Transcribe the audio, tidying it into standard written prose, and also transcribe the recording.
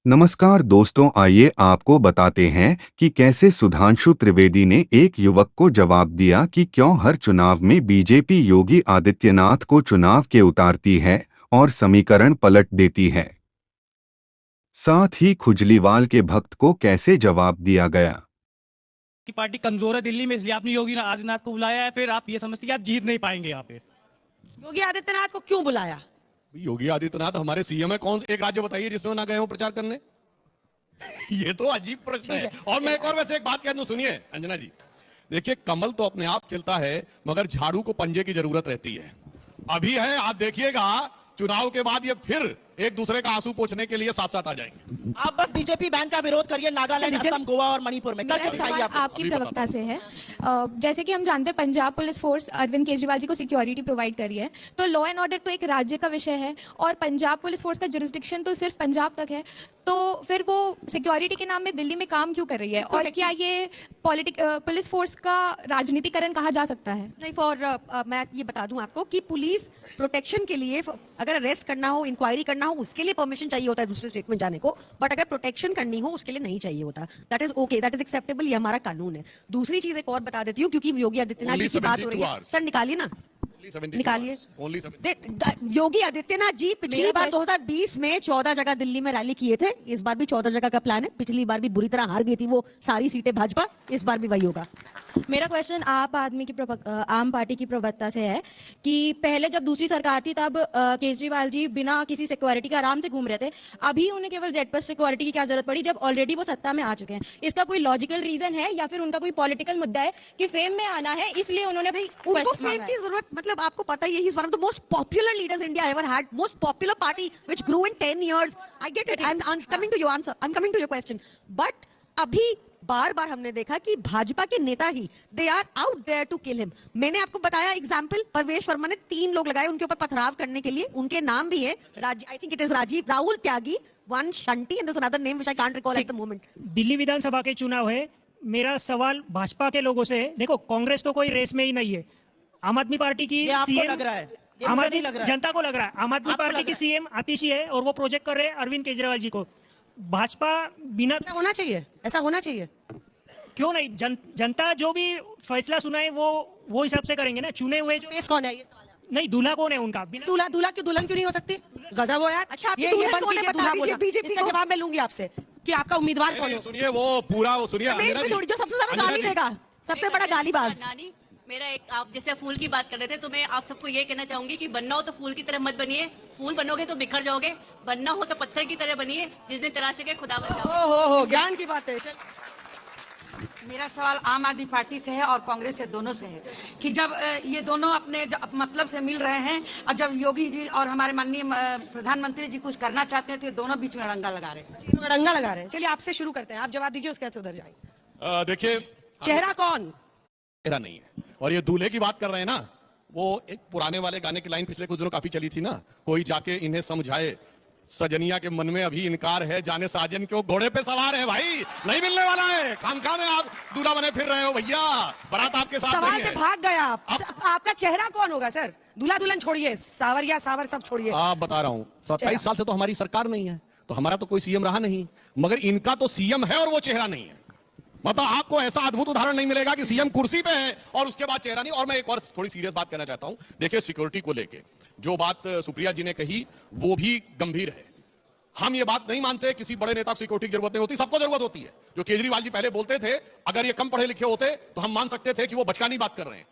नमस्कार दोस्तों, आइए आपको बताते हैं कि कैसे सुधांशु त्रिवेदी ने एक युवक को जवाब दिया कि क्यों हर चुनाव में बीजेपी योगी आदित्यनाथ को चुनाव के उतारती है और समीकरण पलट देती है। साथ ही खुजलीवाल के भक्त को कैसे जवाब दिया गया। की पार्टी कमजोर है दिल्ली में, इसलिए आपने योगी आदित्यनाथ को बुलाया है। फिर आप ये समझते कि आप जीत नहीं पाएंगे यहाँ पे। योगी आदित्यनाथ को क्यों बुलाया? योगी आदित्यनाथ हमारे सीएम है। कौन एक राज्य बताइए जिसमें ना गए हो प्रचार करने? ये तो अजीब प्रश्न है। और मैं एक और वैसे एक बात कह दूं, सुनिए अंजना जी, देखिए कमल तो अपने आप खिलता है, मगर झाड़ू को पंजे की जरूरत रहती है। अभी है, आप देखिएगा चुनाव के बाद ये फिर एक दूसरे का आंसू पोंछने के लिए साथ साथ आ जाएंगे। आप बस बीजेपी बैन का विरोध करिए नागालैंड, असम, गोवा और मणिपुर में। मेरा सवाल आपकी प्रवक्ता से है। जैसे कि हम जानते हैं पंजाब पुलिस फोर्स अरविंद केजरीवाल जी को सिक्योरिटी प्रोवाइड करी है, तो लॉ एंड ऑर्डर तो एक राज्य का विषय है और पंजाब पुलिस फोर्स का जुरिस्डिक्शन तो सिर्फ पंजाब तक है, तो फिर वो सिक्योरिटी के नाम में दिल्ली में काम क्यों कर रही है? और क्या ये पुलिस फोर्स का राजनीतिकरण कहा जा सकता है? नहीं, मैं ये बता दूं आपको कि पुलिस प्रोटेक्शन के लिए अगर अरेस्ट करना हो, इंक्वायरी करना हो, उसके लिए परमिशन चाहिए होता है दूसरे स्टेट में जाने को, बट अगर प्रोटेक्शन करनी हो उसके लिए नहीं चाहिए होता। That is okay, that is acceptable, ये हमारा कानून है। दूसरी चीज एक और बता देती हूँ, क्योंकि योगी आदित्यनाथ जी की बात हो रही है। सर निकालिए ना, निकालिए। योगी आदित्यनाथ जी पिछली बार 2020 में 14 जगह दिल्ली में रैली किए थे, इस बार भी 14 जगह का प्लान है। पिछली बार भी बुरी तरह हार गई थी वो सारी सीटें भाजपा, इस बार भी वही होगा। मेरा क्वेश्चन आम पार्टी की प्रवक्ता से है कि पहले जब दूसरी सरकार थी तब केजरीवाल जी बिना किसी सिक्योरिटी के आराम से घूम रहे थे, अभी उन्हें केवल जेड प्लस सिक्योरिटी की क्या जरूरत पड़ी जब ऑलरेडी वो सत्ता में आ चुके हैं? इसका कोई लॉजिकल रीजन है या फिर उनका कोई पॉलिटिकल मुद्दा है कि फेम में आना है इसलिए उन्होंने उनको फेम की जरूरत, मतलब आपको पता ही है, he is one of the most popular leaders India ever had, most popular party which grew in 10 years. I get it, I am coming to your answer, I am coming to your question. But अभी बार बार हमने देखा कि भाजपा के नेता ही they are out there to kill him. मैंने आपको बताया एग्जांपल, परवेश वर्मा ने 3 लोग लगाए उनके ऊपर पथराव करने के लिए, उनके नाम भी है, I think it is Rajiv, Rahul Tyagi, one Shunty and there is another name which I can't recall at the moment. Delhi विधानसभा के चुनाव है, मेरा सवाल भाजपा के लोगों से है। देखो कांग्रेस तो कोई रेस में ही नहीं है। आम आदमी पार्टी की सीएम लग रहा है, आम आदमी जनता को लग रहा है, आम आदमी पार्टी की सीएम आतिशी है और वो प्रोजेक्ट कर रहे हैं अरविंद केजरीवाल जी को। भाजपा बिना ऐसा होना चाहिए, ऐसा होना चाहिए। क्यों नहीं? जनता जो भी फैसला सुनाए वो हिसाब से करेंगे ना। चुने हुए जो पेश कौन है ये सवाल है। नहीं, दूल्हा कौन है उनका? दूल्हा की दुल्हन क्यों नहीं हो सकती? गजब हो यार। अच्छा, ये बंद कीजिए, दूल्हा बोला। इसका जवाब मैं लूंगी आपसे कि आपका उम्मीदवार कौन है। सुनिए वो पूरा वो सुनिए, जो सबसे ज्यादा गाली देगा, सबसे बड़ा गालीबाज। मेरा एक, आप जैसे फूल की बात कर रहे थे, तो मैं आप सबको ये कहना चाहूंगी कि बनना हो तो फूल की तरह मत बनिए। फूल बनोगे तो बिखर जाओगे, बनना हो तो पत्थर की तरह बनिए, जिस दिन तराशेंगे खुदा बन जाओगे। हो ज्ञान की बात है। मेरा सवाल आम आदमी पार्टी से है और कांग्रेस से, दोनों से है कि जब ये दोनों अपने मतलब से मिल रहे हैं और जब योगी जी और हमारे माननीय प्रधानमंत्री जी कुछ करना चाहते हैं तो ये दोनों बीच में रंगा लगा रहे हैं। रंगा लगा रहे हैं। चलिए आपसे शुरू करते हैं, आप जवाब दीजिए, उसके बाद उधर जाएंगे। देखिए चेहरा कौन? चेहरा नहीं है। और ये दूल्हे की बात कर रहे हैं ना, वो एक पुराने वाले गाने की लाइन पिछले कुछ दिनों काफी चली थी ना, कोई जाके इन्हें समझाए, सजनिया के मन में अभी इनकार है, जाने साजन क्यों घोड़े पे सवार है। भाई नहीं मिलने वाला है, खामखा में आप दूल्हा बने फिर रहे हो भैया, बारात आपके साथ सवाल नहीं से है। भाग गया आप। आपका चेहरा कौन होगा सर? दूल्हा दुल्हन छोड़िए, सावरिया सावर सब छोड़िए। आप बता रहा हूँ 27 साल से तो हमारी सरकार नहीं है, तो हमारा तो कोई सीएम रहा नहीं, मगर इनका तो सीएम है और वो चेहरा नहीं है। मतलब आपको ऐसा अद्भुत उदाहरण नहीं मिलेगा कि सीएम कुर्सी पे है और उसके बाद चेहरा नहीं। और मैं एक और थोड़ी सीरियस बात कहना चाहता हूं। देखिए सिक्योरिटी को लेके जो बात सुप्रिया जी ने कही वो भी गंभीर है। हम ये बात नहीं मानते किसी बड़े नेता को सिक्योरिटी की जरूरत नहीं होती, सबको जरूरत होती है। जो केजरीवाल जी पहले बोलते थे, अगर ये कम पढ़े लिखे होते तो हम मान सकते थे कि वो बचकानी बात कर रहे हैं।